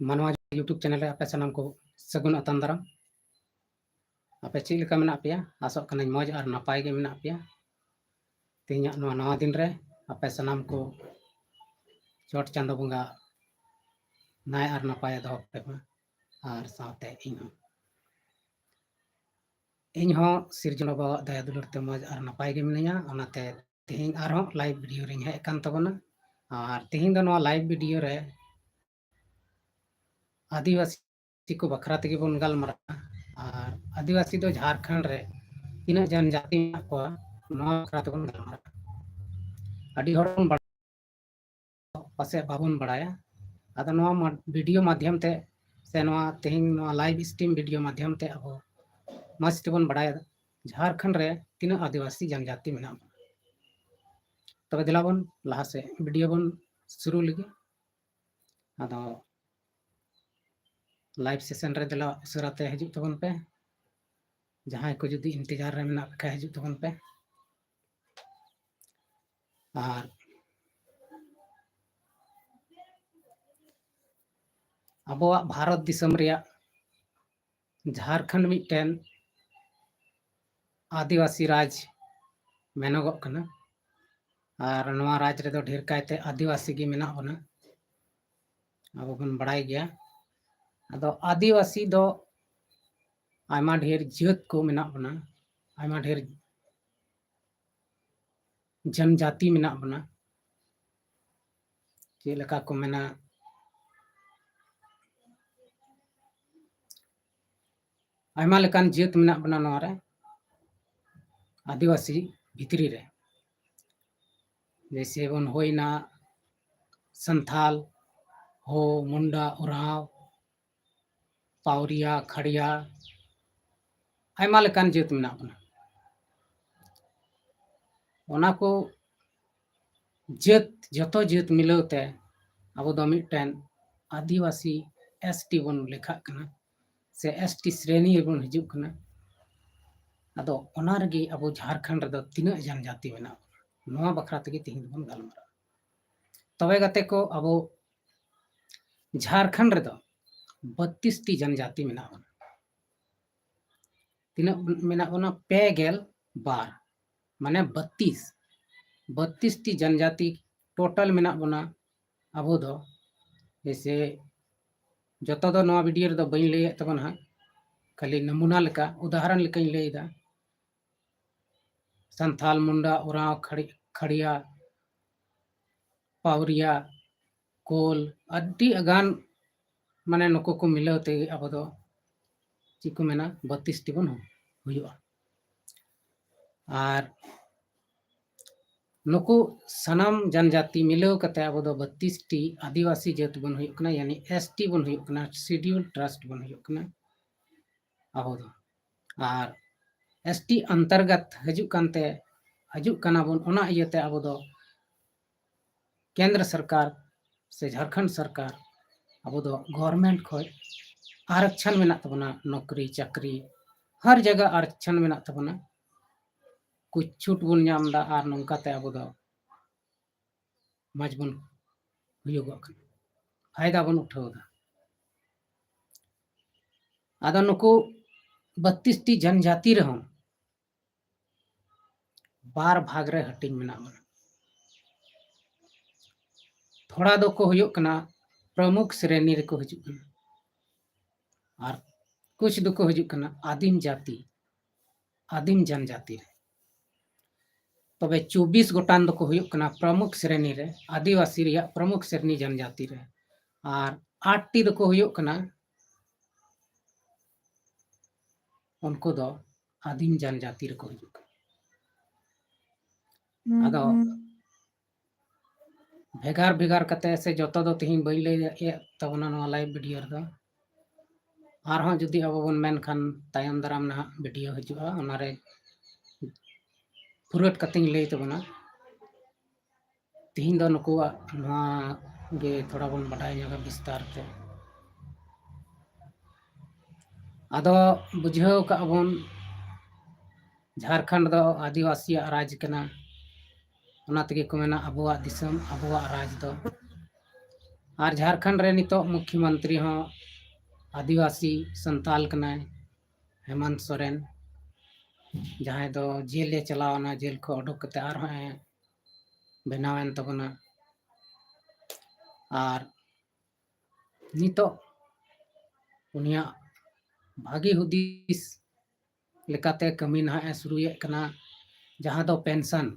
मानवा YouTube channel रे आपे सानाम को सगुन अतन दाराम आपे चेक लेका मेना पेया आसोग कनाኝ मौज और नपाय गे मेना पेया तेहना नवा दिन रे आपे सानाम को चोट चांदो बंगा नाय और नपाय दो पे और साथे इन हो सिरजन बाबा दया दुलर ते मौज और नपाय गे मिनाया ओनाते तेहिं आरो लाइव वीडियो रे हे कान तबना और तेहिं दो नवा लाइव वीडियो रे आदिवासी को बखरा तेगे बन गलमारा और आदिवासी दो झारखंड रे तीना जनजाति मेना को नवा बखरा तेबन गलमारा अडी हर बन पासे बाबन बड़ाया आदा नवा वीडियो माध्यम ते से नवा तेहिं नवा लाइव स्ट्रीम वीडियो माध्यम ते अब मस्त तेबन बड़ाया झारखंड रे तीना आदिवासी जनजाति मेना तब दिला बन लहा से वीडियो बन शुरू लगे आदो लाइव सेशन रे दिला उसराते हजू तबन पे जहां को जुदी इंतजार रे मेना पे हजू तबन पे और अबोआ भारत दिसम रिया झारखंड मिटेन आदिवासी राज मेनगो कना और नवा राज रे दो ढेर कायते आदिवासी गी मेना बना अब बन बड़ाई गया अदो आदिवासी दो आयमा ढेर जात को मेना बना आयमा ढेर जनजाति मेना बना चे लका को मेना आयमा लेकान जात मेना बना नवा रे आदिवासी भितरी रे जैसे बन होइना संथाल हो मुंडा उराव पावरिया खड़िया आयमा लेकान जात मेना बना ओना को जात जतो जात मिलौते अब दो मिटन आदिवासी एसटी बन लेखा कना से एसटी श्रेणी बन हिजुग कना अदो ओना रगे अब झारखंड रे दो तीना जनजाति मेना नवा बखरा तगे तिहिं बन गलमारा तबे गते को अब झारखंड रे दो 32 टी जनजाति मेना तीना मेना बना पे गेल बार माने 32 टी जनजाति टोटल मेना बना अब दो जैसे जतो दो नवा वीडियो रे दो बइन लय तबन हा खाली नमूना लेका उदाहरण लेका लैदा संथाल मुंडा उराव खड़िया पावरिया कोल अड्डी अगान माने नुको को मिलौते अब दो ची को मेना 32 टी बन हुयुआ और नुको सनाम जनजाति मिलौ कते अब दो 32 टी आदिवासी जात बन हुयुक कना यानी एसटी बन हुयुक कना शेड्यूल ट्रस्ट बन हुयुक कना अब दो और एसटी अंतर्गत हजूक कानते हजूक कना बन ओना इयते अब दो केंद्र सरकार से झारखंड सरकार अब दो गवर्नमेंट खोय आरक्षण मेना तबना नौकरी चाकरी हर जगह आरक्षण मेना तबना कुछ छूट बन नामदा और नंकाते अब दो मज बन हुयुगो फायदा बन उठावदा आदो नुको 32 टी जनजाति रहो बार भाग रे हटिंग मेना बना थोड़ा दो को हुयुक कना प्रमुख श्रेणी रे को हजूक कना और कुछ दो को हजूक कना आदिम जाति आदिम जनजाति रे तबे 24 गोटान दो को हुयुक कना प्रमुख श्रेणी रे आदिवासी रिया प्रमुख श्रेणी जनजाति रे और 8 टी दो को हुयुक कना उनको दो आदिम जनजाति रे को हजूक आदो भेगार भेगार कते से जतो दो तिहिं बइन लय तबना नवा लाइव वीडियो रे दो आरहों जुदी अब बन मेन खान तायम दाराम ना वीडियो हजूआ ओना रे पुरट कतिं लय तबना तिहिं दो नुकुआ नवा गे थोड़ा बन बडाय जगह विस्तार ते आदो बुझाव का बन झारखंड दो आदिवासी राज कना ओना तगे को मेना अबुआ दिसम अबुआ राज दो और झारखंड रे नितो मुख्यमंत्री हो आदिवासी संताल कनाय हेमंत सोरेन जहां दो जेल चलावना जेल को उडुक कते आर बनावन तबना और नितो उनिया भागी हुदिस लेकाते कमी ना शुरुए कना जहां दो पेंशन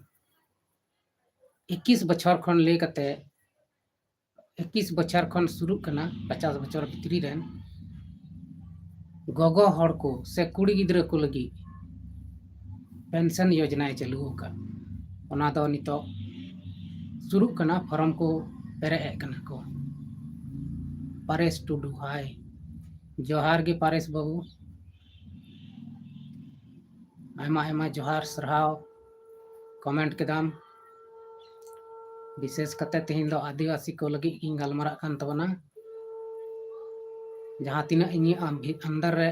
21 बछर खन ले कते 21 बछर खन शुरू कना 50 बछर भितरी रेन गोगो हड़ को से कुड़ी गिद्रा को लगी पेंशन योजना चालू का ओना दो नितो शुरू कना फॉर्म को पेरे कना को पारेस टुडू हाय जोहार गे पारेस बाबू आयमा आयमा जोहार सरहाव कमेंट केदाम विशेष कते तेहिं दो आदिवासी को लगी इन गलमरा कान तबना जहां तीना इनी अंदर रे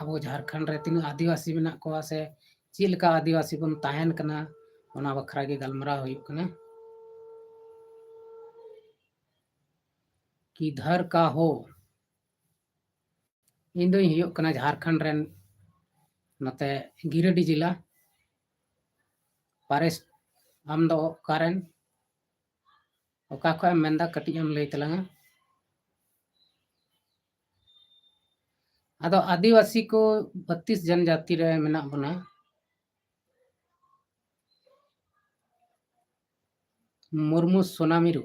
अब झारखंड रे तीना आदिवासी मेना को से चिलका आदिवासी बन तायन कना ओना बखरा गे गलमरा हुयुक कना किधर का हो इन दो हुयुक कना झारखंड रेन नते गिरिडीह जिला पारेस आम दो कारण ओका को मेंदा कटी एम लई तलंगा आदो आदिवासी को 32 जनजाति रे मेना बना मुर्मू सोनामिरु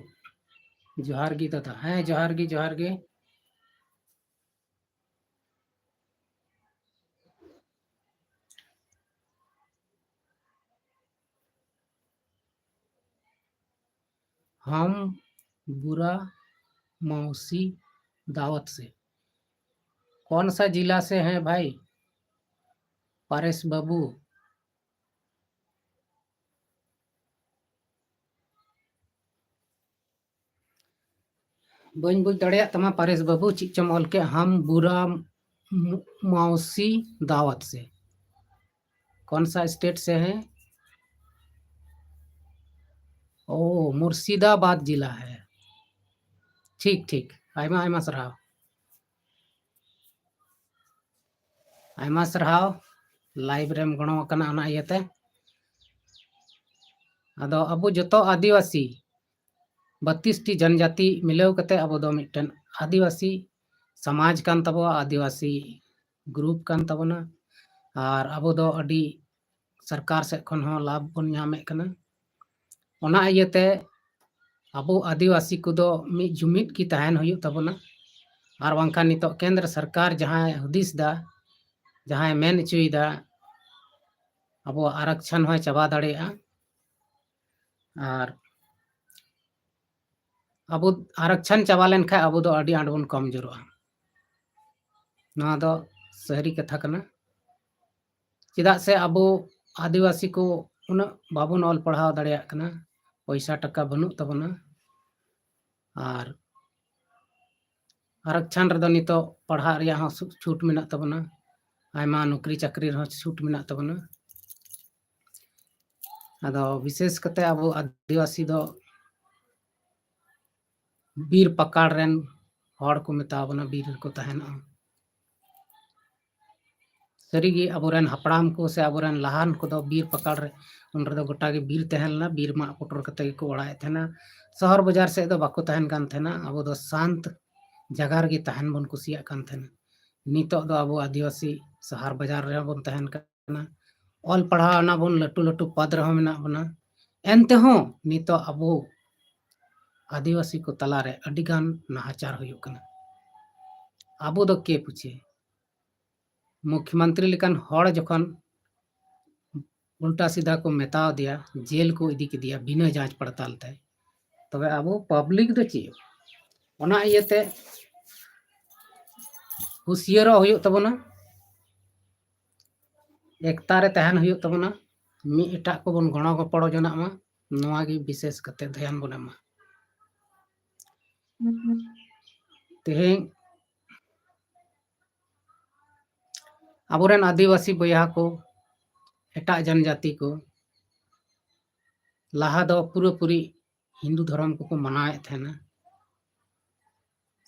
जोहार गी दादा हाँ जोहार गे हम बुरा मौसी दावत से कौन सा जिला से हैं भाई पारेस बाबू बन बुझ दड़िया तमा पारेस बाबू चिचम ऑल के हम बुरा मौसी दावत से कौन सा स्टेट से हैं ओ मुर्शिदाबाद जिला है ठीक ठीक आयमा आयमा सरहाव आयमा सरहाव लाइव रेम गणो कना ना इयते आदो अबो जतो आदिवासी 32 टी जनजाति मिलाव कते अबो दो मिटन आदिवासी समाज कान तबो आदिवासी ग्रुप कान तबना और अबो दो अडी सरकार से खन हो लाभ बन नामे कना ओना इयते अबो आदिवासी को दो मि जुमित की तहन हुयु तबना और वंका नितो केंद्र सरकार जहां हुदिस दा जहां मेन चुईदा अब आरक्षण हो चाबा दाड़ेया और अब आरक्षण चाबा लेन खा अब दो अडी आंड बन कमजोरआ ना दो सही कथा कना चेदा से अब आदिवासी को उना बाबुन ऑल पढ़ाव दाड़ेया कना पैसा टका बनु तबना और आरक्षण रे दो नितो पढ़ा रिया हो छूट मेना तबना आयमा नौकरी चाकरी रे छूट मेना तबना आदो विशेष कते अब आदिवासी दो बीर पकड़ रेन हड़ को मेताबना बीर को तहना सरीगे अबोरेन हपड़ाम को से अबोरेन लहान को दो बीर पकड़ रे उन रे दो गोटा के बीर तहनना बीर मा पुटर कते को ओड़ाए थेना शहर बाजार से दो बाको तहन कान थेना अब दो शांत जगार गे तहन बन कुसिया कान थेना नितो दो अब आदिवासी शहर बाजार रे बन तहन काना ऑल पढ़ाव ना बन लटू लटू पद रे मेना बना एनते हो नितो अब आदिवासी को तलारे अडिगान नाहाचार हुयुक कना अब दो के पूछे मुख्यमंत्री लेकिन हड़ जखन उल्टा सीधा को मेताव दिया जेल को इदी के दिया बिना जांच पड़ताल ते तबे अब पब्लिक दो चे ओना इयते हुसियार हुयुक तबना एकता रे तहन हुयुक तबना मी एटा को बन गणो गपड़ो जना मा नोआ गी विशेष कते ध्यान बन मा तेहें अबोरेन आदिवासी बया को एटा जनजाति को लाहा दो पूरा पूरी हिंदू धर्म को मानाए थे ना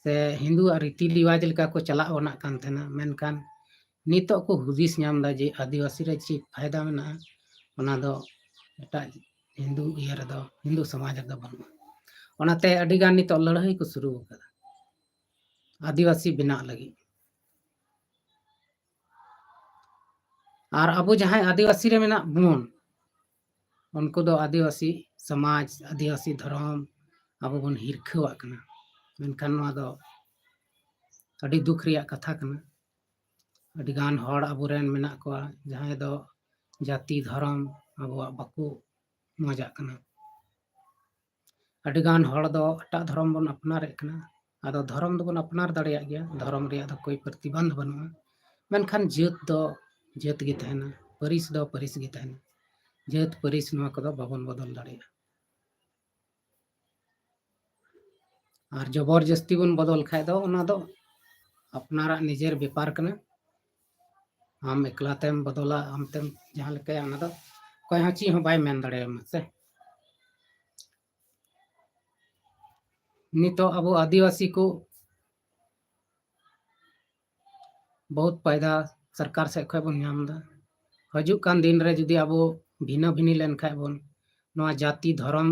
से हिंदू रीति रिवाज लेका को चला बनाक कान थेना मेनखान नितोग को हुदिस नाम दा जे आदिवासी रे ची फायदा मेना ओना दो एटा हिंदू इया रे दो हिंदू समाज रे दो बनु ओनाते अडी गान नितोग लड़ाई को शुरू कदा आदिवासी बिना लगी और अब जहां आदिवासी रे मेना बुन उनको दो आदिवासी समाज आदिवासी धर्म अब बन हिरखवाक कना मेनखान नोआ दो अडी दुख रिया कथा कना अडी गान हड़ अबुरेन मेना को जहां दो जाति धर्म अब बाकू मजा कना अडी गान हड़ दो एटा धर्म बन अपनारे कना आदो धर्म दो बन अपनार दाड़िया गया धर्म रिया दो कोई प्रतिबंध बनुआ मेनखान जात दो जात गे तहना परिस दो परिस गे तहना जात परिस नोआ को दो बाबन बदल दाड़िया और जबरदस्ती बन बदल खाय दो ओना दो अपनारा निजेर व्यापार कना आम एकलातेम बदला आमतेम जहां लेके आना दो कोई हाँ ची बाय मेन दाड़ेयमा से नितो अब आदिवासी को बहुत फायदा सरकार से खय बन नाम दा हजुक कान दिन रे जुदी अब भिना भिनी लेन खाय बन नोआ जाति धर्म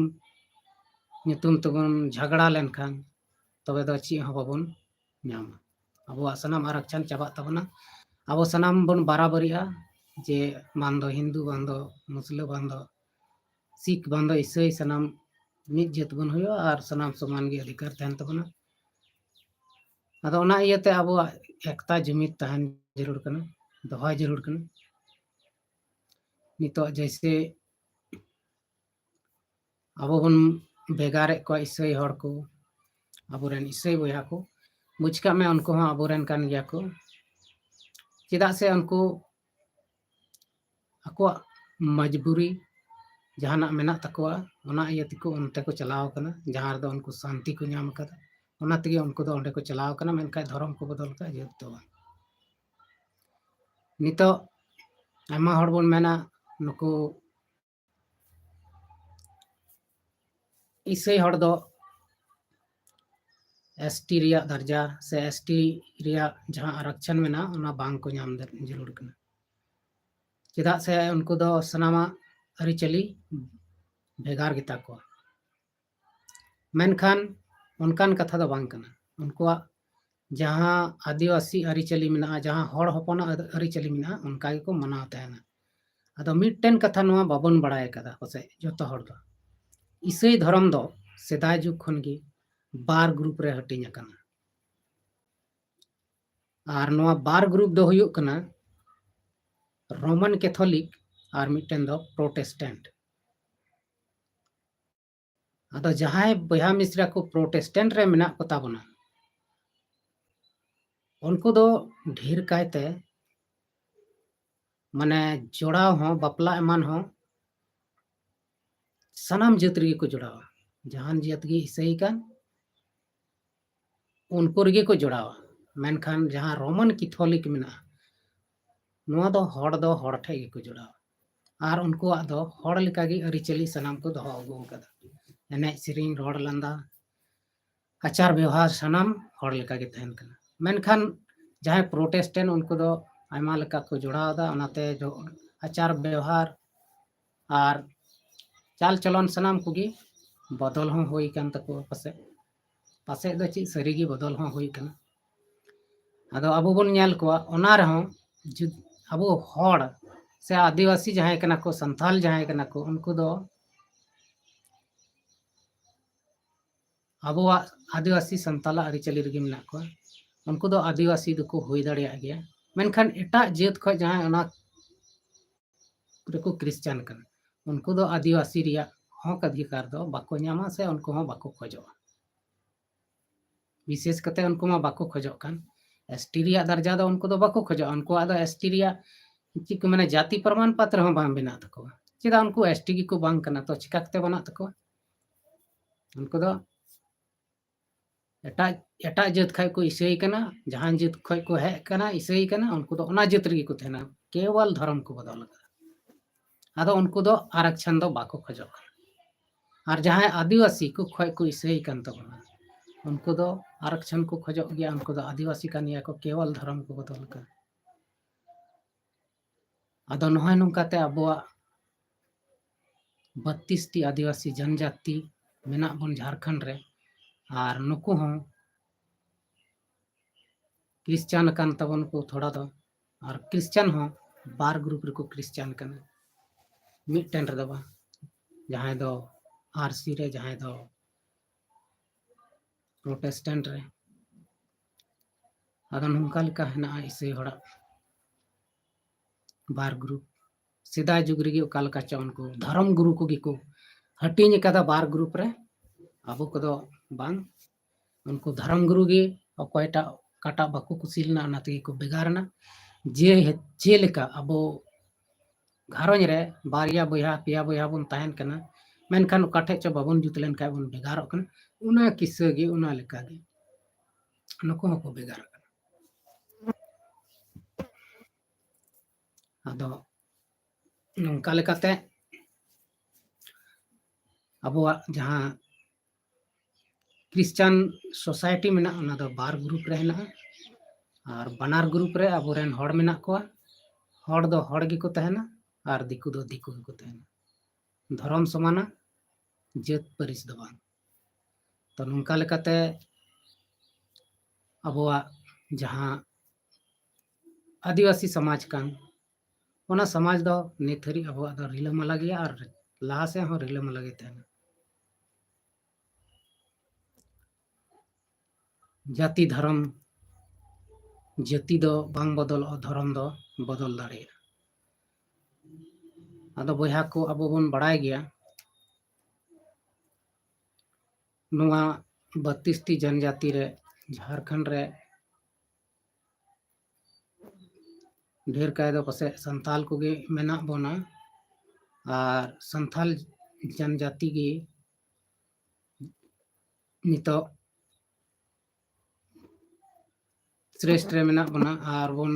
नितुम तबन झगड़ा लेन खान तबे दो ची हाँ बाबन नाम अब सनाम आरक्षण चाबा तबना अब सनाम बन बराबरिया जे बांदो हिंदू बांदो मुस्लिम बांदो सिख बांदो ईसाई सनाम मित जात बन हुयो और सनाम समान गे अधिकार तहन तबना अदो ओना इयते अब एकता जुमित तहन जरूर कना दोहाय जरूर कना नितो जैसे अब बन बेगारे को ईसाई हड़ को अबुरेन ईसाई बया को बुझका में उनको हाँ अबुरेन कान गया को चेदा से उनको अको मजबूरी जहाना मेना तकवा ओना इयतिको उनते को चलाव कना जहां दो उनको शांति को नाम कदा ओना तगे उनको दो ओंडे को चलाव कना मेनखाय धर्म को बदल का जेत दो नितो आमा हड़ बन मेना नुको ईसाई हड़ दो एसटी रिया दर्जा से एसटी रिया जहां आरक्षण मेना ओना बांग को नाम जरूर कना चेदा से उनको दो सनामा अरिचली भेगार गिता को मेनखान उनकान कथा दो बांग कना उनको जहां आदिवासी अरिचली मेना जहां हड़ हपना अरिचली मेना उनका को मनाव तहना अदो मिटटेन कथा नोआ बाबन बड़ाय कदा पसे जतो हड़ दो ईसाई धर्म दो सेदाय जुग खन गे बार ग्रुप रे हटिंग कना और नोआ बार ग्रुप दो हुयो कना रोमन कैथोलिक और मिटटेन दो प्रोटेस्टेंट अदो जहां बया मिश्रा को प्रोटेस्टेंट रे मेना को ताबना उनको दो ढेर कायते माने जोड़ाव हो बापला एमान हो सनाम जात रे को जोड़ावा जहान जात गे ईसाई कान उनको रे को जोड़ावा मेनखान जहां रोमन कैथोलिक मेना नोआ दो हड़ ठे गे को जोड़ावा और उनको दो हड़ लेका गे अरिचली सनाम को दोहो अगु कदा एने सिरिंग रोड लंदा आचार व्यवहार सनाम हड़ लेका गे तहन कना मेनखान जहां प्रोटेस्टेंट उनको दो आयमा लेका को जोड़ाव दा ओनाते जो आचार व्यवहार और चाल चलन सनाम कुगी बदल हो होई कान तको पासे पासे दो ची सरीगी बदल हो होई काना अदो अबो बन नेल को ओना रहो अबो हड़ से आदिवासी जहां कना को संथाल जहां कना को उनको दो अबो आदिवासी संताला अरिचली रगे मेना को उनको दो आदिवासी दको होई दाड़िया गया मेनखान एटा जात खो जहां ओना को क्रिश्चियन कना उनको दो आदिवासी रिया हक अधिकार दो बाको नामा से उनको हो बाको खोजो विशेष कते उनको मा बाको खोजो कान एसटी रिया दर्जा दो उनको दो बाको खोजो उनको आदो एसटी रिया ची को माने जाति प्रमाण पत्र हो बांग बिना तको चेदा उनको एसटी की को बांग कना तो चिकाकते बना तको उनको दो एटा एटा जात खाय को ईसाई कना जहां जात खाय को है कना ईसाई कना उनको दो ओना जात रे को थेना केवल धर्म को बदल आदो उनको दो आरक्षण दो बाको खोजो और जहां आदिवासी को खय को ईसाई कान तबना उनको दो आरक्षण को खोजोग गया उनको दो आदिवासी कान गया को केवल धर्म को बदल का आदो नोहाय नोंकाते अबोआ 32 टी आदिवासी जनजाति मेना बन झारखंड रे और नुकु हों क्रिश्चियन कान तबन को थोड़ा दो और क्रिश्चियन हों बार ग्रुप रे को क्रिश्चियन कना मिटन रे दबा जहां दो आरसी रे जहां दो प्रोटेस्टेंट रे आदो नोंका लेका हेना इसे होड़ा बार ग्रुप सिदा जुग रे ओका लेका च उनको धर्म गुरु को गी को हटिंग कदा बार ग्रुप रे अबो को दो बांग उनको धर्म गुरु गे अकोयटा काटा बाको कुसिलना नाते को बेगारना जे लेका अबो घारों रे बारिया बोया पिया बोया बन ताहन कना मेनखान काठे च बाबन जुत लेन का बन बेगारों कना उना किस्सा गे उना लेका गे नको को बेगार आदो नोंका लेकाते अबोआ जहां क्रिश्चियन सोसाइटी में ना दो बार ग्रुप रे हेना और बनार ग्रुप रे अबोरेन हड़ मेना को हड़ दो हड़ गी को तहना और दिकु दो दिकु गी को तहना धर्म समाना जात परिस दो बांग तो नोंका लेकाते अबोआ जहां आदिवासी समाज कान ओना समाज दो निथरी अबोआ दो रिलामाला गया और लाहा से हो रिलामाला गे तहना जाति धर्म जाति दो बांग बदल धर्म दो बदल दाड़े आदो बोया को अबो बन बड़ाय गया नुआ 32 टी जनजाति रे झारखंड रे ढेर काय दो पसे संताल को गे मेना बोना और संथाल जनजाति गे नितो श्रेष्ठ रे मेना बना और बन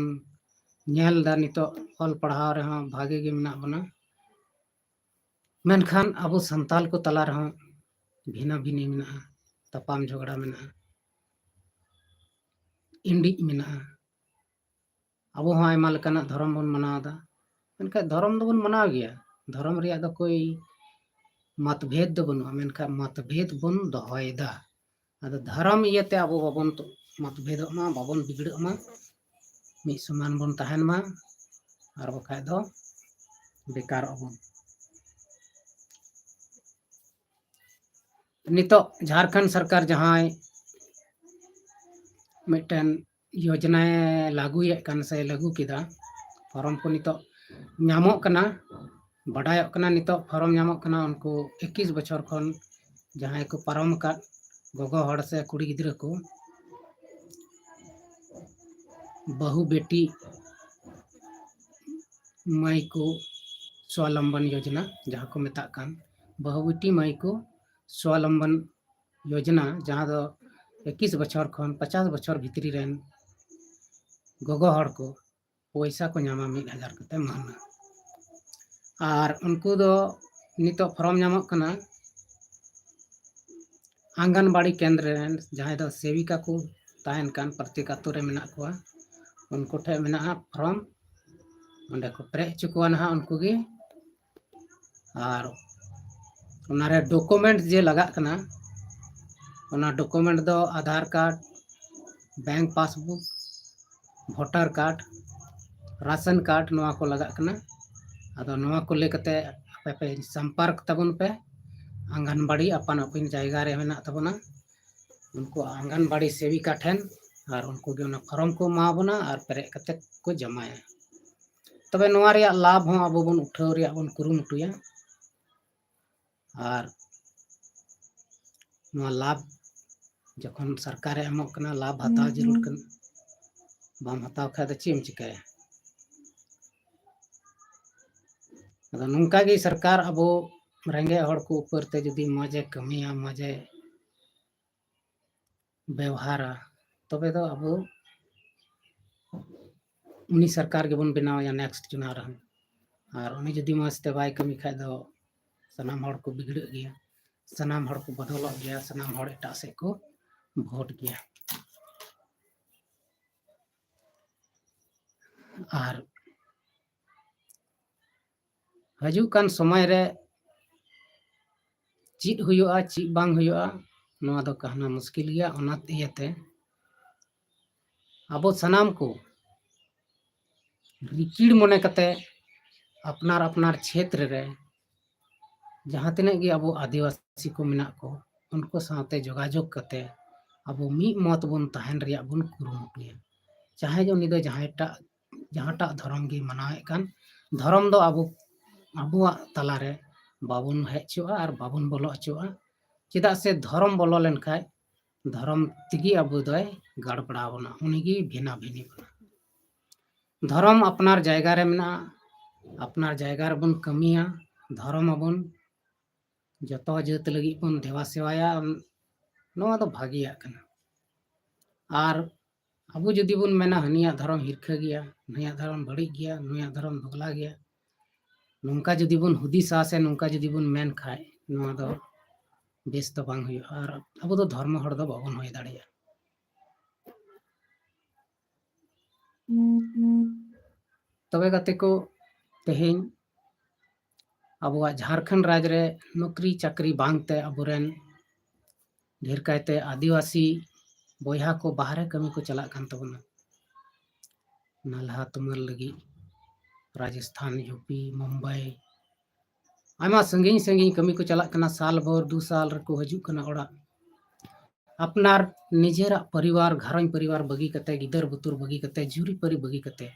नेल दा नितो ऑल पढ़ाव रे हां भागे गे मेना बना मेनखान अबो संताल को तला रे हां भिना भिनी मेना तपाम झगड़ा मेना इंडी मेना अबो हां आयमा लेकाना धर्म बन मनावदा मेनखा धर्म दो बन मनाव गया धर्म रिया दो कोई मतभेद दो बनुआ मेनखा मतभेद बन दोहयदा आदो धर्म इयते अबो बाबन तो मतभेद मा बाबन बिगड़ मा मि समान बन तहन मा और बखाय दो बेकार अबन नितो झारखंड सरकार जहां मिटन योजना लागू ये कन से लागू किदा फॉर्म को नितो नामो कना बड़ाय कना नितो फॉर्म नामो कना उनको 21 बछर खन जहां को पारम का गोगो हड़ से कुड़ी गिद्रा को बहु बेटी माई को स्वावलंबन योजना जहां को मेता कान बहु बेटी माई को स्वावलंबन योजना जहां दो 21 बछर खन 50 बछर भितरी रेन गोगो हड़ को पैसा को नामा 1000 कते माना और उनको दो नितो फॉर्म नामो कना आंगनबाड़ी केंद्र रेन जहां दो सेविका को ताहन कान प्रत्येक अतो रे मेना को उनको ठे मेना फॉर्म ओंडे को प्रे चुकवा ना उनको गे और उनारे डॉक्यूमेंट जे लगा कना उना डॉक्यूमेंट दो Aadhaar card bank passbook voter card ration card नवा को लगा कना आदो नवा को लेकते पे पे संपर्क तबन पे आंगनबाड़ी अपन अपन जायगा रे मेना तबना उनको आंगनबाड़ी सेविका ठेन और उनको गे उना फॉर्म को माबना और पेरे कते को जमाया तबे नवा रिया लाभ हो अब बन उठाव रिया बन कुरुमुटुया और नवा लाभ जखन सरकार एमक कना लाभ हताव जरूर कन बाम हताव खा द चीम चिकाया अदा नुंका गे सरकार अब रेंगे हड़ को ऊपर ते जदी मजे कमिया मजे व्यवहारा तबे दो अब उनी सरकार के बन बनाया नेक्स्ट चुनाव रहन और उनी जदी मस्ते बाय कमी खाय दो सनाम हड़ को बिगड़ गया सनाम हड़ को बदल गया सनाम हड़ एटा से को भोट गया। ᱟᱨ ᱦᱤᱡᱩᱜ ᱠᱟᱱ ᱥᱚᱢᱚᱭ ᱨᱮ ᱪᱮᱫ ᱦᱩᱭᱩᱜᱼᱟ ᱪᱮᱫ ᱵᱟᱝ ᱦᱩᱭᱩᱜᱼᱟ ᱱᱚᱣᱟ ᱫᱚ ᱠᱟᱦᱱᱟ ᱢᱩᱥᱠᱤल ᱜᱮᱭᱟ। ᱚᱱᱟ ᱤᱭᱟᱹᱛᱮ ᱟᱵᱚ ᱥᱟᱱᱟᱢ ᱠᱚ ᱨᱤᱠᱤᱲ ᱢᱚᱱᱮ ᱠᱟᱛᱮ ᱟᱯᱱᱟᱨ ᱟᱯᱱᱟर क्षेत्र रे जहाँ तिनाग गे अबो आदिवासी को मेना को उनको साथे जोगाजोग कते अबो मी मत बन तहन रिया बन कुरुमुटुया चाहे जो उनी दो जहाँटा धर्म गे मनावे कान धर्म दो अबुआ तलारे बाबुन हेचुआ और बाबुन बोलो अचुआ चेदा से धर्म बोलो लेन खाय धर्म तिगी अबु दोय गड़बड़ा बना उनीगी भिना भिनी बना धर्म अपनार जायगा रे मेना अपनार जायगा रे बन कमिया धर्म अबन जतो जात लगी बन देवा सेवाया नोआ दो भागिया कना और अबु जदि बन मेना हनिया धर्म हिरखा गया नया धर्म बड़ी गया नया धर्म दोगला गया नोंका जदि बन हुदिसा से नोंका जदि बन मेन खाय नोआ दो बेस तो बांग हुई और अबु दो धर्म हर दो बाबन होय दाड़िया तबे गते को तेहें अबुआ झारखंड राज्य रे नौकरी चाकरी बांगते अबुरेन ढेर कायते आदिवासी बोया को बाहरे कमी को चला कान तबना नालहा तुमल लगी राजस्थान यूपी मुंबई आमा संगिन संगिन कमी को चला कना साल भर 2 साल रे को हजू कना ओड़ा अपनार निजेरा परिवार घरन परिवार बगी कते गिदर बुतुर बगी कते जुरी परी बगी कते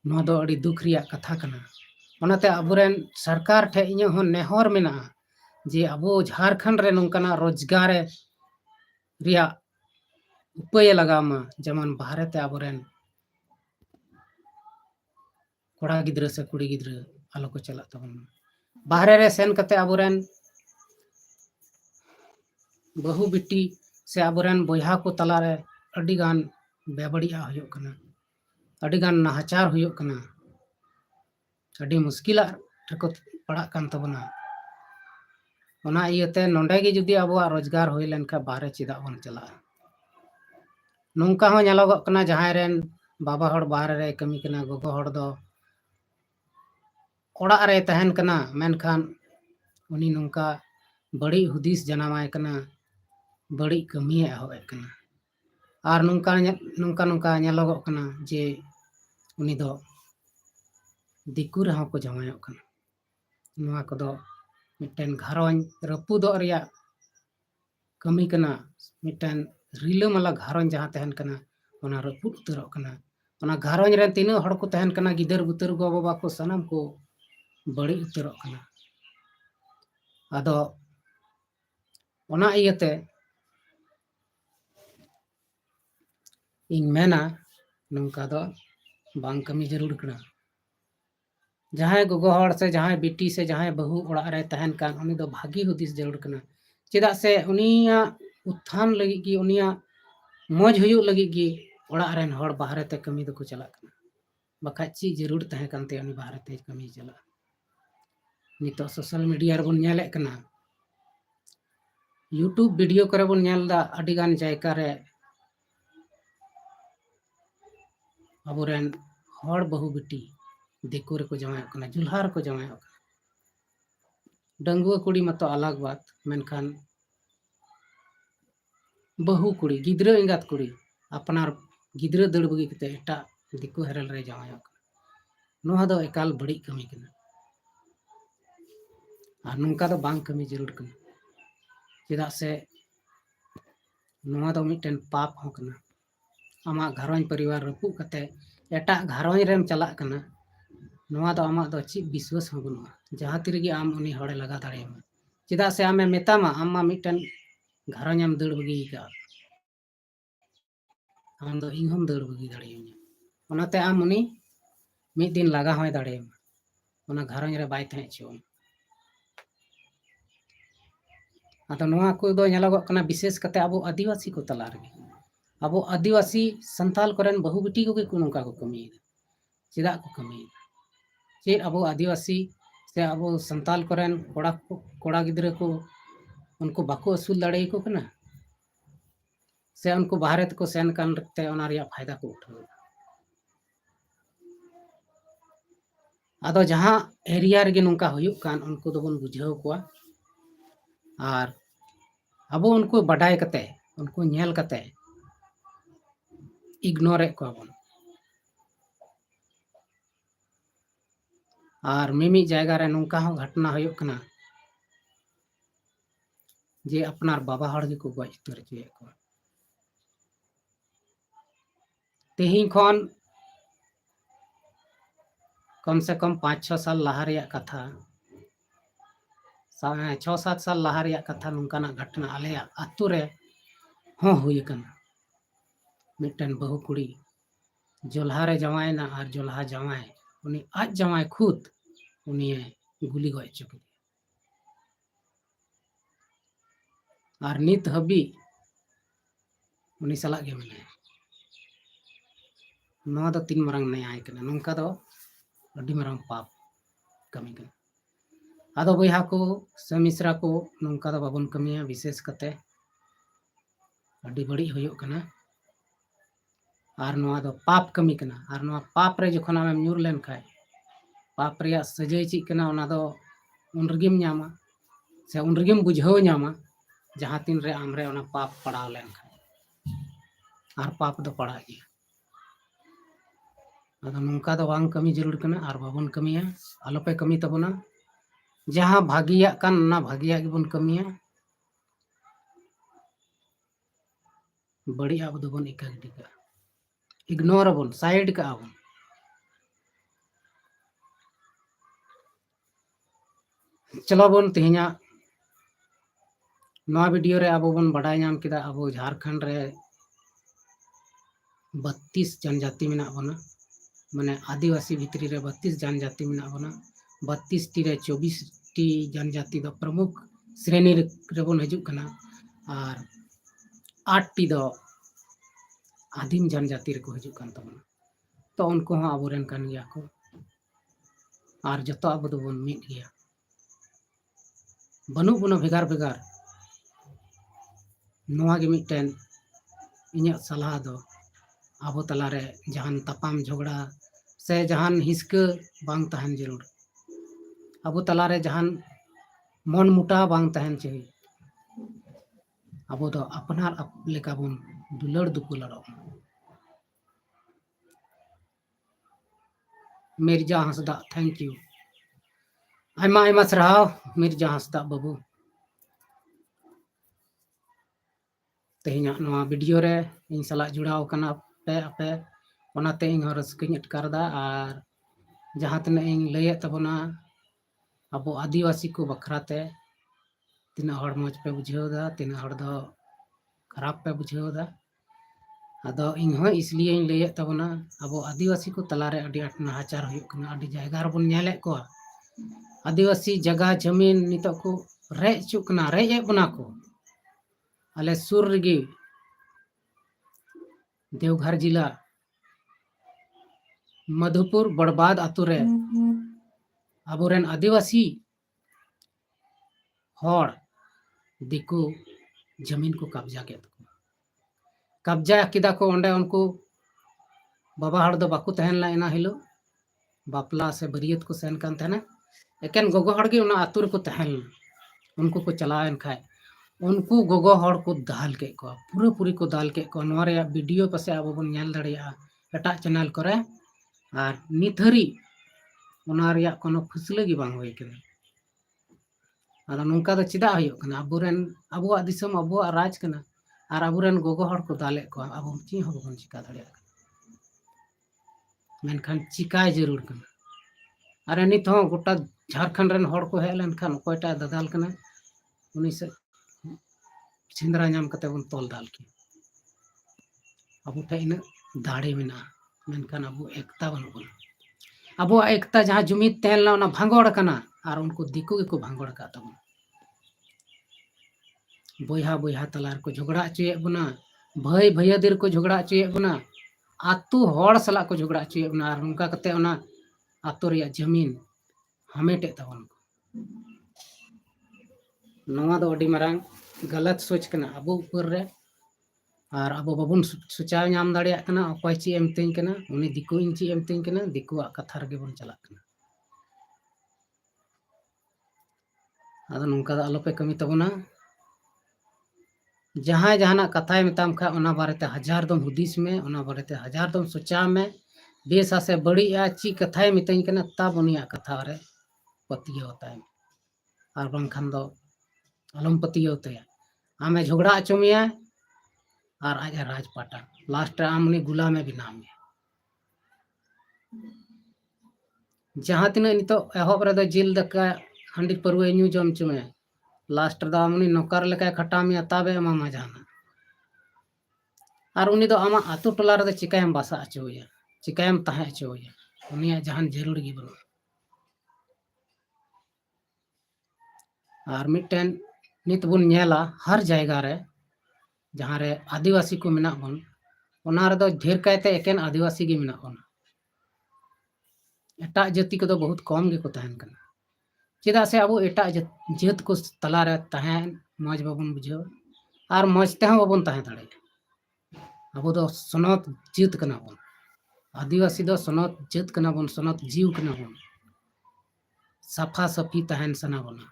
नो दो अड़ी दुख रिया कथा कना ओनाते अबुरेन सरकार ठे इᱧ हो नेहर मेना जे अबो झारखंड रे नोंकना रोजगार रिया उपाय लगामा जेमन बाहरे ते अबुरेन कोड़ा गिद्रा से कुड़ी गिद्रा आलो को चला तबन बाहरे रे सेन कते अबुरेन बहु बिटी से अबुरेन बोया को तलारे अडिगान बेबड़िया हुयो कना अडिगान नाहचार हुयो कना अडी मुश्किला को पड़ा कान तबना ओना इयते नोंडे गे जुदी अबुआ रोजगार होय लेनका बाहरे चिदा बन चला नोंका हो नेलोगो कना जहां रेन बाबा हड़ बाहरे रे कमी कना गोगो हड़ दो ओड़ा रे तहन कना मेनखान उनी नोंका बड़ी हुदिस जनामाय कना बड़ी कमी होय कना और नोंका नोंका नोंका नेलोगो कना जे उनी दो दिकु रहा को जमायो कना नोआ कदो मिटन घरन रपुदो रिया कमी कना मिटन रिलमाला घरन जहां तहन कना ओना रपुद उतरो कना ओना घरन रे तीनो हड़ को तहन कना गिदर बुतर गो बाबा को सनम को बड़ी उतरो कना आदो ओना इयते इन मेना नोंका दो बांग कमी जरूर कना जहां गोगो हड़ से जहां बिटी से जहां बहु ओड़ा रे तहन कान उनी दो भागी हुदिस जरूर कना चेदा से उनिया उत्थान लगी की उनिया मौज हुयु लगी की ओड़ा रेन हड़ बाहरे ते कमी दो को चला कना बखा ची जरूर तहे कानते उनी बाहरे ते कमी चला नितो सोशल मीडिया रे बन नेले कना यूट्यूब वीडियो करे बन नेलदा अडिगान जायका रे अबुरेन हड़ बहु बिटी दिकु रे को जमायो कना जुल्हार को जमायो कना डंगुआ कुड़ी मतो अलग बात मेनखान बहु कुड़ी गिद्रा इंगात कुड़ी अपनार गिद्रा दड़ बगी कते एटा दिकु हेरल रे जमायो कना नोहा दो एकाल बड़ी कमी कना और नोंका दो बांग कमी जरूर कना चेदा से नोआ दो मिटन पाप हो कना आमा घरन परिवार रपु कते एटा घरन रेम चला कना नोआ दो आमा दो ची विश्वास हो बनुआ जहां तिरगी आम उनी हड़े लगा दाड़ेमा चेदा से आमे मेतामा आमा मिटन घरन आम दड़ बगी का आम दो इंहम दड़ बगी दाड़ेमा ओनाते आम उनी मिद दिन लगा होय दाड़ेमा ओना घरन रे बाय तहे छो आतो नोआ को दो नेलोगो कना विशेष कते अबो आदिवासी को तला रे अबो आदिवासी संताल करेन बहु बिटी को नोंका को कमी चेदा को कमी चे अबो आदिवासी से अबो संताल करेन कोड़ा गिद्रा को उनको बाको असूल दाड़े को कना से उनको बाहरे तक सेन करते फायदा को उठाव आदो जहाँ एरिया रे नौका हुयुक कान उनको दोबन बुझाव कोआ और अब उनको बाडाय कते उनको नेल कते इग्नोर कोआ बन और मिमी जायगा रे नौका हो घटना हुयुक कना जे अपनार बाबा हड़ के को गज उतर चे को तेहिं खन कम से कम 5-6 साल लहा रे कथा 6-7 साल लहा रे कथा नौकाना घटना आले आतु रे हो हुई कना मिटन बहु कुड़ी जोल्हा रे जवायना और जोल्हा जवाय उनी आज जवाय खुद उनी गुली गज चुके और नित हबी उनी सला गे मने नवा दो तीन मरंग न्याय कना नौका दो अड्डी मरंग पाप कमी कना आदो बयहा को समिश्रा को नौका दो बाबन कमिया विशेष कते अड्डी बड़ी हुयुक कना और नवा दो पाप कमी कना और नवा पाप रे जखन आमेम न्यूर लेन खाय पाप रे सजय ची कना ओना दो उन रगेम न्यामा से उन रगेम बुझाव न्यामा जहाँ तीन रे आमरे ओना पाप पड़ाव लेन खाय और पाप दो पड़ा गया आदो नौका दो बांग कमी जरूर कना और बाबन कमिया आलोपे कमी तबना जहाँ भागिया कान ना भागिया गिबन कमिया बड़ी अब दोबन इका गिटी का इग्नोर अबन साइड का अबन चलो बन तेहिया नवा वीडियो रे अब बन बड़ाय नाम किदा अब झारखंड रे 32 जनजाति मेना बना माने आदिवासी भितरी रे 32 जनजाति मेना बना 32 टी रे 24 टी जनजाति दो प्रमुख श्रेणी रे बन हजुक कना और 8 टी दो आदिम जनजाति रे को हजुक कान तबना तो उनको हाँ अबोरेन कान गया को और जतो अब दो बन मिट गया बनु बनो भेगार भेगार नवा गे मिटन इन्या सलाह दो अब तलारे जहान तपाम झगड़ा से जहान हिस्क बांग तहन जरूर अब तलारे जहान मन मुटा बांग तहन चाहिए अब दो अपनार लेका बन दुलड़ दुपुलड़ मिर्जा हंसदा थैंक यू आयमा आयमा सराव मिर्जा हंसदा बाबू तेहिना नवा वीडियो रे इन सला जुड़ाव कना पे आपे ओनाते इन रस्किन अटकारदा और जहाँ तने इन लैय तबना अब आदिवासी को बखराते तीना हड़ मौज पे बुझेवदा तीना हड़ दो खराब पे बुझेवदा आदो इन हो इसलिए इन लैय तबना अब आदिवासी को तलारे अडी आट नाहाचार हुयुक कना अडी जायगा रे बन नेले को आदिवासी जगह जमीन नितो को रेज चुक कना रेज बना को आले सुर रेगी देवघर जिला मधुपुर बड़बाद आतु रे अबोरेन आदिवासी हड़ दिकु जमीन को कब्जा के कब्जा किदा को ओंडे उनको बाबा हड़ दो बाकु तहन ला एना हिलो बापला से बरियत को सेन कान तहना एकेन गोगो हड़ गे उना आतु रे को तहन उनको को चलाएन खाय उनको गोगो हड़ को दाल के को पूरा पूरी को दाल के को नवा रे वीडियो पसे अब बन नेल दड़िया एटा चैनल करे और निथरी ओना रे कोनो फुसले गे बांग होय केना आदा नौका दो चिदा हुयुक कना अबोरेन अबुआ दिसम अबुआ राज कना और अबोरेन गोगो हड़ को दाले को अब ची हो बन चिका दड़िया मेनखान चिकाय जरूर कना अरे नित हो गोटा झारखंड रेन हड़ को हेज लेन खान कोयटा दादाल कना उनी से छिंदरा नाम कते बन तोल दाल की अब ठे इन दाड़े मेना मेनखान अब एकता बन अब एकता जहाँ जुमिद तहन ना भांगड़ कना और उनको दिकु के को भांगड़ का तबन बोहा बोहा तलार को झगड़ा चुए बना भाई भैयादिर को झगड़ा चुए बना आतु हड़ सला को झगड़ा चुए बना और उनका कते ओना आतु रे जमीन हमेटे तबन नवा दो अडी मरांग गलत सोच कना अब ऊपर रे ᱟᱨ ᱟᱵᱚ ᱵᱟᱵᱚᱱ ᱥᱚᱪᱟᱣ ᱧᱟᱢ ᱫᱟᱲᱮᱭᱟᱜ ᱠᱟᱱᱟ ᱚᱠᱚᱭ ᱪᱮᱫ ᱮ ᱢᱤᱛᱟᱹᱧ ᱠᱟᱱᱟ, ᱩᱱᱤ ᱫᱤᱠᱩ ᱤᱧ ᱪᱮᱫ ᱮ ᱢᱤᱛᱟᱹᱧ ᱠᱟᱱᱟ, ᱫᱤᱠᱩᱣᱟᱜ ᱠᱟᱛᱷᱟ ᱨᱮᱜᱮ ᱵᱚᱱ ᱪᱟᱞᱟᱜ ᱠᱟᱱᱟ। ᱟᱫᱚ ᱱᱚᱝᱠᱟ ᱫᱚ ᱟᱞᱚᱯᱮ ᱠᱟᱹᱢᱤ ᱛᱟᱵᱚᱱᱟ। ᱡᱟᱦᱟᱸᱭ ᱡᱟᱦᱟᱱᱟᱜ ᱠᱟᱛᱷᱟᱭ ᱢᱮᱛᱟᱢ ᱠᱷᱟᱡ ᱚᱱᱟ ᱵᱟᱨᱮᱛᱮ ᱦᱟᱡᱟᱨ ᱫᱚᱢ ᱦᱩᱫᱤᱥ ᱢᱮ, ᱚᱱᱟ ᱵᱟᱨᱮᱛᱮ ᱦᱟᱡᱟᱨ ᱫᱚᱢ ᱥᱚᱪᱟᱣ ᱢᱮ। ᱵᱮᱥᱟ ᱥᱮ ᱵᱟᱹᱲᱤᱡᱼᱟ ᱪᱮᱫ ᱠᱟᱛᱷᱟᱭ ᱢᱤᱛᱟᱹᱧ ᱠᱟᱱᱟ ᱛᱟᱵ ᱩᱱᱤᱭᱟᱜ ᱠᱟᱛᱷᱟ ᱨᱮ ᱯᱟᱹᱛᱭᱟᱹᱣ ᱛᱟᱭ ᱢᱮ। ᱟᱨ ᱵᱟᱝᱠᱷᱟᱱ ᱫᱚ ᱟᱞᱚᱢ ᱯᱟᱹᱛᱭᱟᱹᱣ ᱛᱟᱭᱟ। ᱟᱢᱮ ᱡᱷᱚᱜᱽᱲᱟ ᱦᱚᱪᱚ ᱢᱮᱭᱟ ᱟᱨ ᱟᱡ ᱮ ᱨᱟᱡᱽ ᱯᱟᱴᱟ, ᱞᱟᱥᱴ ᱨᱮ ᱟᱢ ᱩᱱᱤ ᱜᱩᱞᱟᱢᱮ ᱵᱮᱱᱟᱣ ᱢᱮᱭᱟ। ᱡᱟᱦᱟᱸ ᱛᱤᱱᱟᱹᱜ ᱱᱤᱛᱚᱜ ᱮᱦᱚᱵ ᱨᱮᱫᱚ ᱡᱤᱞ ᱫᱟᱠᱟ ᱦᱟᱺᱰᱤ ᱯᱟᱹᱨᱣᱟᱹ ᱧᱩ ᱡᱚᱢ ᱦᱚᱪᱚ ᱢᱮ, ᱞᱟᱥᱴ ᱨᱮᱫᱚ ᱟᱢ ᱩᱱᱤ ᱱᱚᱠᱟᱨ ᱞᱮᱠᱟᱭ ᱠᱷᱟᱴᱟᱣ ᱢᱮᱭᱟ ᱛᱟᱵᱮ ᱮᱢᱟᱢᱟ ᱡᱟᱦᱟᱱᱟᱜ। ᱟᱨ ᱩᱱᱤ ᱫᱚ ᱟᱢᱟᱜ ᱟᱛᱳ ᱴᱚᱞᱟ ᱨᱮᱫᱚ ᱪᱤᱠᱟᱹᱭᱮᱢ ᱵᱟᱥᱟ ᱦᱚᱪᱚᱣᱟᱭᱟ, ᱪᱤᱠᱟᱹᱭᱮᱢ ᱛᱟᱦᱮᱸ ᱦᱚᱪᱚᱣᱟᱭᱟ, ᱩᱱᱤᱭᱟᱜ ᱡᱟᱦᱟᱱ ᱡᱟᱹᱨᱩᱲ ᱜᱮ ᱵᱟᱹᱱᱩᱜᱼᱟ। ᱟᱨ ᱢᱤᱫᱴᱮᱱ ᱱᱤᱛ ᱵᱚᱱ ᱧᱮᱞᱟ ᱦᱟᱨ ᱡᱟᱭᱜᱟ ᱨᱮ ᱡᱟᱦᱟᱸ ᱨᱮ ᱟᱹᱫᱤᱵᱟᱹᱥᱤ ᱠᱚ ᱢᱮᱱᱟᱜ ᱵᱚᱱ, ᱚᱱᱟ ᱨᱮᱫᱚ ᱰᱷᱮᱨ ᱠᱟᱭᱛᱮ ᱮᱠᱮᱱ ᱟᱹᱫᱤᱵᱟᱹᱥᱤ ᱜᱮ ᱢᱮᱱᱟᱜ ᱵᱚᱱᱟ। ᱮᱴᱟᱜ ᱡᱟᱹᱛᱤ ᱠᱚᱫᱚ ᱵᱚᱦᱩᱛ ᱠᱚᱢ ᱜᱮᱠᱚ ᱛᱟᱦᱮᱱ ᱠᱟᱱᱟ। ᱪᱮᱫᱟᱜ ᱥᱮ ᱟᱵᱚ ᱮᱴᱟᱜ ᱡᱟᱹᱛ ᱠᱚ ᱛᱟᱞᱟᱨᱮ ᱛᱟᱦᱮᱸ ᱢᱚᱡᱽ ᱵᱟᱵᱚᱱ ᱵᱩᱡᱷᱟᱹᱣᱟ, ᱟᱨ ᱢᱚᱡᱽ ᱛᱮᱦᱚᱸ ᱵᱟᱵᱚᱱ ᱛᱟᱦᱮᱸ ᱫᱟᱲᱮᱭᱟᱜᱼᱟ। ᱟᱵᱚ ᱫᱚ ᱥᱚᱱᱚᱛ ᱡᱟᱹᱛ ᱠᱟᱱᱟ ᱵᱚᱱ, ᱟᱹᱫᱤᱵᱟᱹᱥᱤ ᱫᱚ ᱥᱚᱱᱚᱛ ᱡᱟᱹᱛ ᱠᱟᱱᱟ ᱵᱚᱱ, ᱥᱚᱱᱚᱛ ᱡᱤᱣ ᱠᱟᱱᱟ ᱵᱚᱱ। ᱥᱟᱯᱷᱟ ᱥᱟᱹᱯᱷᱤ ᱛᱟᱦᱮᱱ ᱥᱟᱱᱟ ᱵᱚᱱᱟ।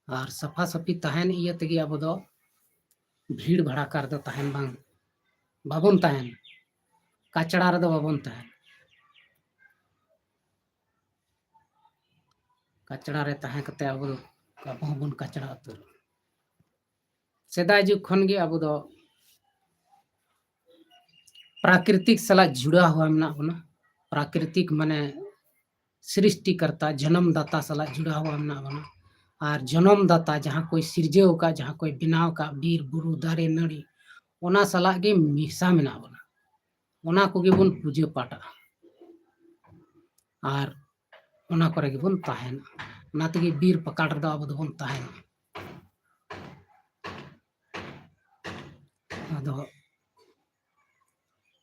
ᱟᱨ ᱥᱟᱯᱷᱟ ᱥᱟᱹᱯᱷᱤ ᱛᱟᱦᱮᱱ ᱤᱭᱟᱹ ᱛᱮᱜᱮ ᱟᱵᱚ ᱫᱚ ᱵᱷᱤᱲ ᱵᱷᱟᱲᱟᱠᱟ ᱨᱮᱫᱚ ᱛᱟᱦᱮᱱ ᱵᱟᱵᱚᱱ ᱛᱟᱦᱮᱱ, ᱠᱟᱪᱲᱟ ᱨᱮᱫᱚ ᱵᱟᱵᱚᱱ ᱛᱟᱦᱮᱱ। ᱠᱟᱪᱲᱟ ᱨᱮ ᱛᱟᱦᱮᱸ ᱠᱟᱛᱮ ᱟᱵᱚ ᱦᱚᱸᱵᱚᱱ ᱠᱟᱪᱲᱟ ᱩᱛᱟᱹᱨᱚᱜᱼᱟ। ᱥᱮᱫᱟᱭ ᱡᱩᱜᱽ ᱠᱷᱚᱱ ᱜᱮ ᱟᱵᱚ ᱫᱚ ᱯᱨᱟᱠᱨᱤᱛᱤᱠ ᱥᱟᱞᱟᱜ ᱡᱩᱲᱟᱣ ᱦᱚᱲ ᱢᱮᱱᱟᱜ ᱵᱚᱱᱟ। ᱯᱨᱟᱠᱨᱤᱛᱤᱠ ᱢᱟᱱᱮ ᱥᱨᱤᱥᱴᱤ ᱠᱟᱨᱛᱟ ᱡᱚᱱᱚᱢ ᱫᱟᱛᱟ ᱥᱟᱞᱟᱜ ᱡᱩᱲᱟᱣ ᱦᱚᱲ ᱢᱮᱱᱟᱜ ᱵᱚᱱᱟ। ᱟᱨ ᱡᱚᱱᱚᱢ ᱫᱟᱛᱟ ᱡᱟᱦᱟᱸ ᱠᱚᱭ ᱥᱤᱨᱡᱟᱹᱣ ᱟᱠᱟᱫ, ᱡᱟᱦᱟᱸ ᱠᱚᱭ ᱵᱮᱱᱟᱣ ᱟᱠᱟᱫ ᱵᱤᱨ ᱵᱩᱨᱩ ᱫᱟᱨᱮ ᱱᱟᱹᱲᱤ, ᱚᱱᱟ ᱥᱟᱞᱟᱜ ᱜᱮ ᱢᱮᱥᱟ ᱢᱮᱱᱟᱜ ᱵᱚᱱᱟ। ᱚᱱᱟ ᱠᱚᱜᱮ ᱵᱚᱱ ᱯᱩᱡᱟᱹ ᱯᱟᱴᱟᱜᱼᱟ ᱟᱨ ᱚᱱᱟ ᱠᱚᱨᱮ ᱜᱮᱵᱚᱱ ᱛᱟᱦᱮᱱᱟ। ᱚᱱᱟ ᱛᱮᱜᱮ ᱵᱤᱨ ᱯᱟᱠᱟᱲ ᱨᱮᱫᱚ ᱟᱵᱚ ᱫᱚᱵᱚᱱ ᱛᱟᱦᱮᱱᱟ। ᱟᱫᱚ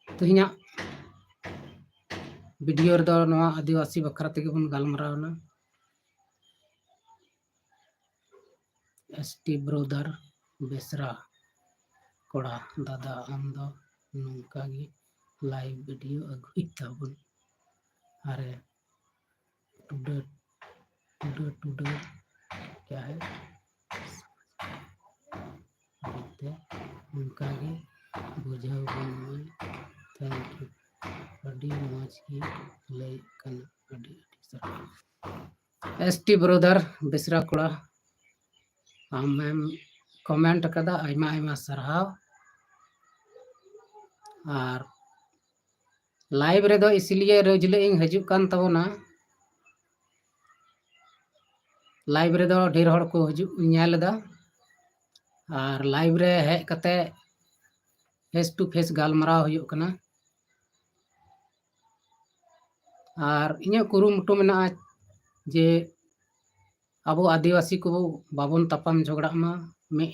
ᱛᱮᱦᱮᱧᱟᱜ ᱵᱷᱤᱰᱤᱭᱳ ᱨᱮᱫᱚ ᱱᱚᱣᱟ ᱟᱹᱫᱤᱵᱟᱹᱥᱤ ᱵᱟᱠᱷᱨᱟ ᱛᱮᱜᱮ ᱵᱚᱱ ᱜᱟᱞᱢᱟᱨᱟᱣᱱᱟ। ᱮᱥ ᱴᱤ ᱵᱨᱚᱫᱟᱨ ᱵᱮᱥᱨᱟ ᱠᱚᱲᱟ ᱫᱟᱫᱟ ᱟᱢ ᱫᱚ ᱱᱚᱝᱠᱟ ᱜᱮ ᱞᱟइव वीडियो अगुई ताबन अरे टुडे टुडे टुडे क्या है बोलते उनका भी बुझाव बन थैंक यू अड़ी मौज की लय कन अड़ी एस टी ब्रदर बेसरा कोड़ा आमेम कमेंट कदा आयमा आयमा सरहाव और लाइव रेदो इसलिए रोजले इन हजूक कान तबोना लाइव रेदो ढेर हड़ को हजूक नेलदा और लाइव रे हेज कते फेस टू फेस गालमराव हुयुक कना और इᱧ कुरुमुटु मेना जे अब आदिवासी को बाबन तापाम झगड़ा मा मे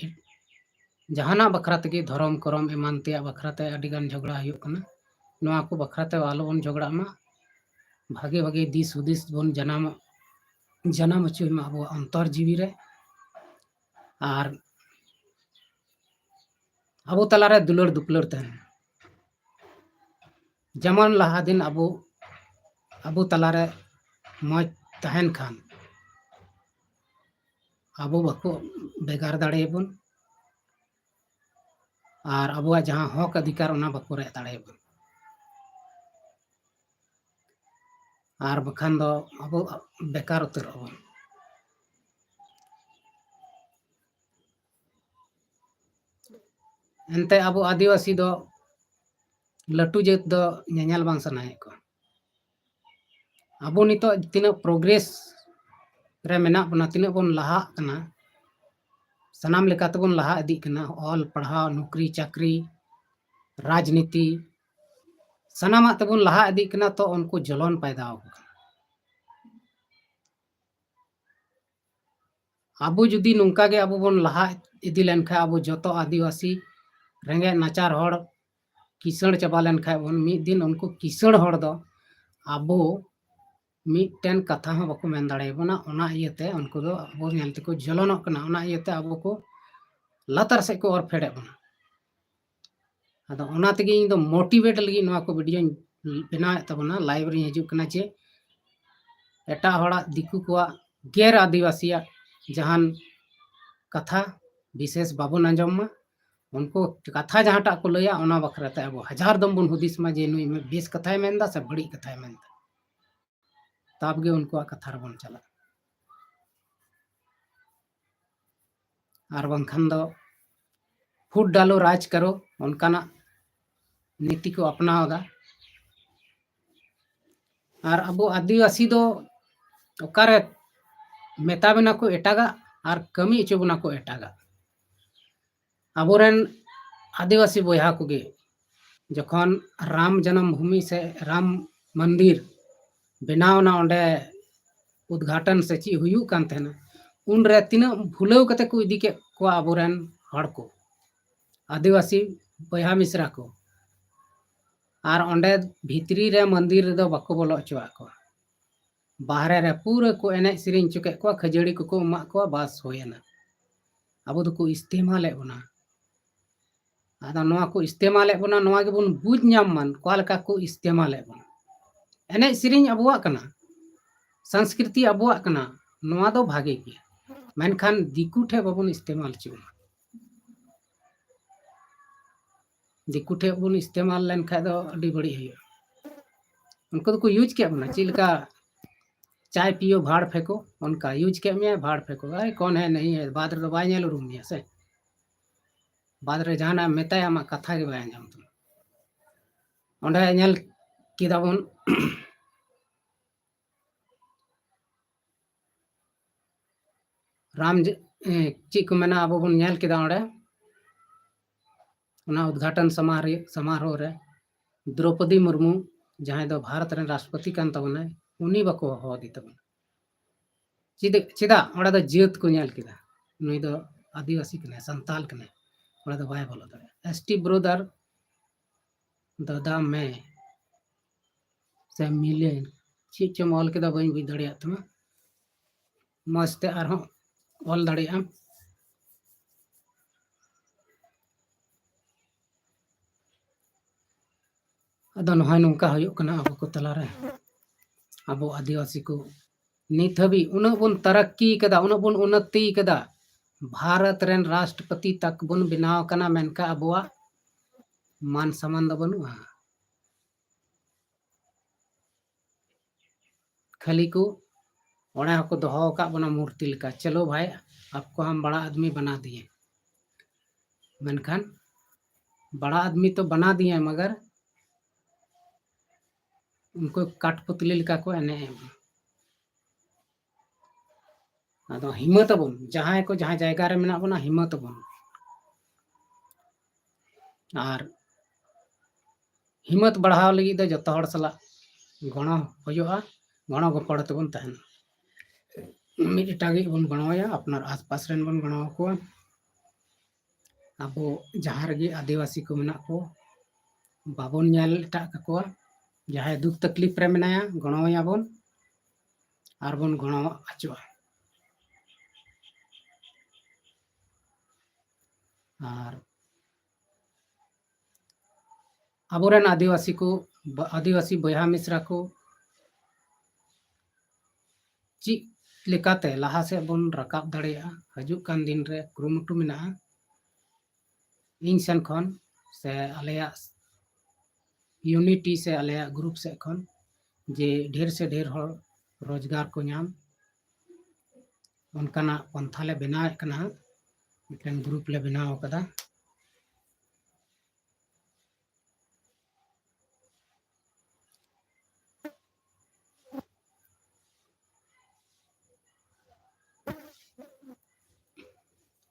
जहाना बखरा तक धर्म करम एमान ते बखराते अडिगान झगड़ा हुयुक कना नोआ को बखराते आलो बन झगड़ा मा भागे भागे दिस हुदिस बन जनाम अचुय मा अब अंतर जीवी रे और अब तलारे दुलड़ दुपलड़ तहन जेमन लहा दिन अब तलारे मौज तहन खान अब बाको बेगार दाड़ेबन और अब जहाँ हक अधिकार ओना बाको रे दाड़ेबन और बखान दो अब बेकार उतरबन एनते अब आदिवासी दो लटू जात दो नेल बांग सनाए को अब नितो तीना प्रोग्रेस रे मेना बना तीना बन लहा कना सनाम लेकाते बन लहा इदी कना ऑल पढ़ाव नौकरी चाकरी राजनीति सनामा तबन लहा इदी कना तो उनको जलन पैदा हो अब जुदी नोंका गे अब बन लहा इदी लेन खा अब जतो आदिवासी रेंगे नाचार हड़ किसण चाबा लेन खा बन मिद दिन उनको किसण हड़ दो अब मिदटेन कथा हो बाको मेन दाड़े बना ओना इयते उनको दो अब नेल तको जलनोक कना ओना इयते अब को लातार से को और फेड़े बना अदो ओना तेगे इन दो मोटिवेट लगी नवा को वीडियो बनाए तबना लाइव रे हिजु कना जे एटा हड़ा दिकु को गैर आदिवासिया जहान कथा विशेष बाबन आंजमा उनको कथा जहाँटा को लैया ओना बखराते अब हजार दम बन हुदिस मा जे नुई में बेस कथाय मेनदा से बड़ी कथाय मेनदा तब गे उनको कथा रबन चला और बंखान दो फुट डालो राज करो उनकाना नीति को अपनावदा और अब आदिवासी दो ओकारे मेता बना को एटागा और कमी इचो बना को एटागा अबोरेन आदिवासी बोया कोगे जखन राम जन्मभूमि से राम मंदिर बनावना ओंडे उद्घाटन से ची हुयु कान तेना उन रे तिना भुलेव कते को इदी के को अबोरेन हड़ को आदिवासी बोया मिश्रा को और ओंडे भितरी रे मंदिर दो बाको बोलो चुआ को बाहरे रे पूरा को एने सिरिंग चुके को खजड़ी को एमा को बास होयना अब दो को इस्तेमाल बना आदा नवा को इस्तेमाल बना नवा के बन बुझ नाम मन कोलका को इस्तेमाल बना एने सिरिंग अबुआ कना संस्कृति अबुआ कना नवा दो भागे के मेनखान दिकु ठे बाबन इस्तेमाल चुना दिकु ठे बन इस्तेमाल लेन खा दो अडी बड़ी है उनको तो को यूज के बना चिलका चाय पियो भाड़ फेंको उनका यूज के में भाड़ फेंको अरे कौन है नहीं है बाद रे बाय नेल रूम में से बाद रे जाना मेताय आमा कथा के बाय जाम तुम ओंडे नेल किदाबन राम ची को मेना अब बन नेल किदा ओंडे ओना उद्घाटन समारोह रे द्रौपदी मुर्मू जहां दो भारत रे राष्ट्रपति कान तबना उनी बको हो दी तबना चिदा ओडा दो जेत को नेल किदा नुई दो आदिवासी कने संताल कने ओडा दो बाय बोलो दरे एसटी ब्रदर दादा में से मिले ची चमोल किदा बई बुझ दड़िया तमा मस्ते आरो ऑल दड़िया अदो नहाय नोंका हुयुक कना अब को तला रे अब आदिवासी को नित हबी उन बन तरक्की कदा उन बन उन्नति कदा भारत रेन राष्ट्रपति तक बन बनाव कना मेनका अबवा मान सम्मान द बनुआ खाली को ओड़ा को दोहो का बना मूर्ति लका चलो भाई आपको हम बड़ा आदमी बना दिए मेनखान बड़ा आदमी तो बना दिए मगर उनको काठपुतली लिका को एने अदो हिम्मत बन जहां को जहां जायगा रे मेना बना हिम्मत बन और हिम्मत बढ़ाव लगी दो जतो हड़ सला गणो होयोआ गणो गोपड़ तबन तहन मिटागी बन गणोया अपनार आसपास रेन बन गणो को अब जहां रे आदिवासी को मेना को बाबन नेल टा को जहां दुख तकलीफ रे मेनाया गणोया बन और बन गणो आचुआ और अबोरेन आदिवासी बोया मिश्रा को ची लेकाते लहा से बन रकाब दड़िया हजुक कान दिन रे कुरुमुटु मेना इन सन खन से आलेया यूनिटी से आलेया ग्रुप से खन जे ढेर से ढेर हर रोजगार को नाम उनकाना पंथा ले बनाव कना मिटन ग्रुप ले बनाव कदा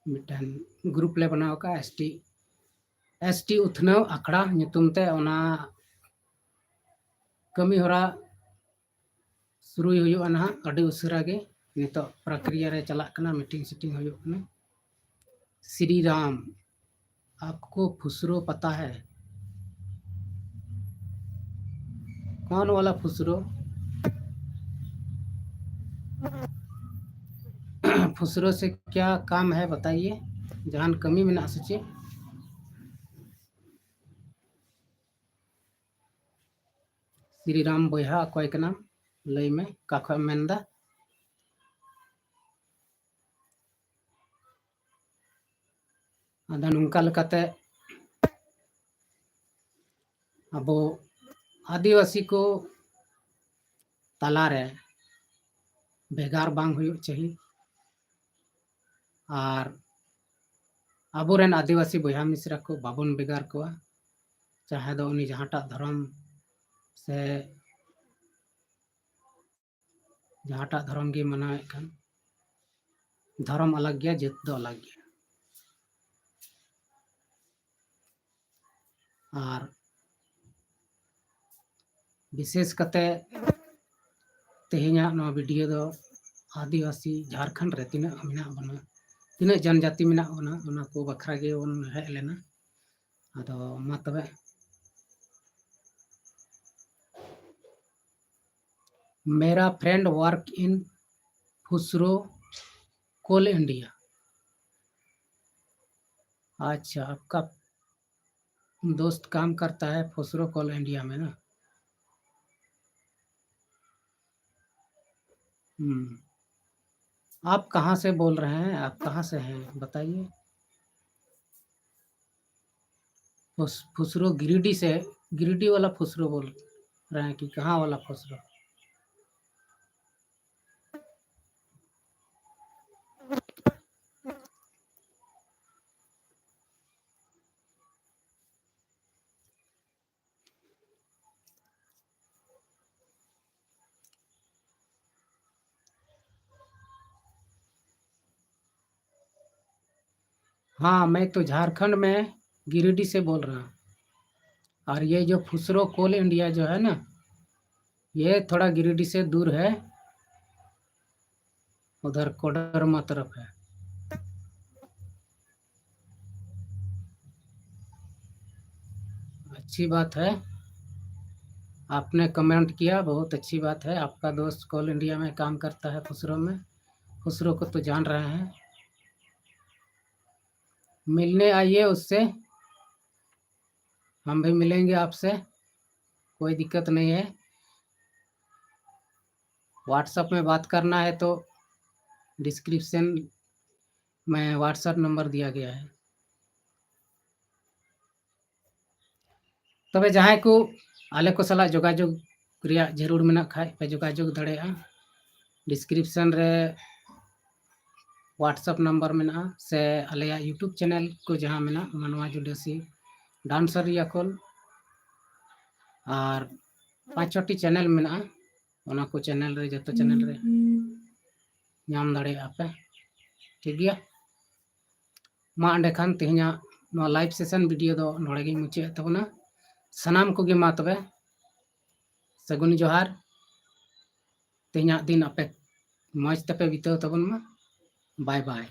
मिटन ग्रुप ले बनाव का एसटी उथनाव आखड़ा नितुम ते ओना कमी होरा शुरू हुयुआ ना अडी उसरा गे नितो प्रक्रिया रे चला कना मीटिंग सीटिंग हुयुक कना श्री राम आपको फुसरो पता है कौन वाला फुसरो फुसरो से क्या काम है बताइए जहान कमी में से चे श्री राम बोहा अकय कना लय में का खय मेनदा आदा नुंका लकाते अबो आदिवासी को तालारे बेगार बांग हुई चाहिए और आबोरेन आदिवासी बोहा मिश्रा को बाबन बेगार को चाहे दो उनी जहाटा धर्म से जहाटा धर्म की मनावे खान धर्म अलग गया जत दो अलग गया और विशेष कते तेहना वीडियो दो आदिवासी झारखंड रे तीना मेना बना तीना जनजाति मेना बना उना को बखरा गे उन हेज लेना आदो मा तबे मेरा friend work in Phusro Coal India. अच्छा, आपका दोस्त काम करता है फुसरो कोल इंडिया में ना। आप कहाँ से बोल रहे हैं? आप कहाँ से हैं बताइए। फुसरो गिरिडीह से, गिरिडीह वाला फुसरो बोल रहे हैं कि कहाँ वाला फुसरो? हाँ, मैं तो झारखंड में गिरिडीह से बोल रहा हूँ। और ये जो फुसरो कोल इंडिया जो है ना, ये थोड़ा गिरिडीह से दूर है, उधर कोडरमा तरफ है। अच्छी बात है, आपने कमेंट किया, बहुत अच्छी बात है। आपका दोस्त कोल इंडिया में काम करता है फुसरो में। फुसरो को तो जान रहे हैं, मिलने आइए उससे, हम भी मिलेंगे आपसे, कोई दिक्कत नहीं है। व्हाट्सएप में बात करना है तो डिस्क्रिप्शन में व्हाट्सएप नंबर दिया गया है। तबे जहां को आले को सला जोगाजोग रिया जरूर मेना खाय पे जोगाजोग दड़ेया। डिस्क्रिप्शन रे व्हाट्सएप नंबर मेना से आले यूट्यूब चैनल को जहां मेना मनवा जुडेसी डांसर या कोल और 5-6टी चैनल मेना ओना को चैनल रे जतो चैनल रे नाम दड़े आपे ठीक गया। मा अंडे खान तेहना नो लाइव सेशन वीडियो दो नोड़े गे मुचे तबना सनाम को गे मा तबे सगुन जोहार। तेहना दिन आपे मौज तपे बिताओ तबन मा। Bye bye.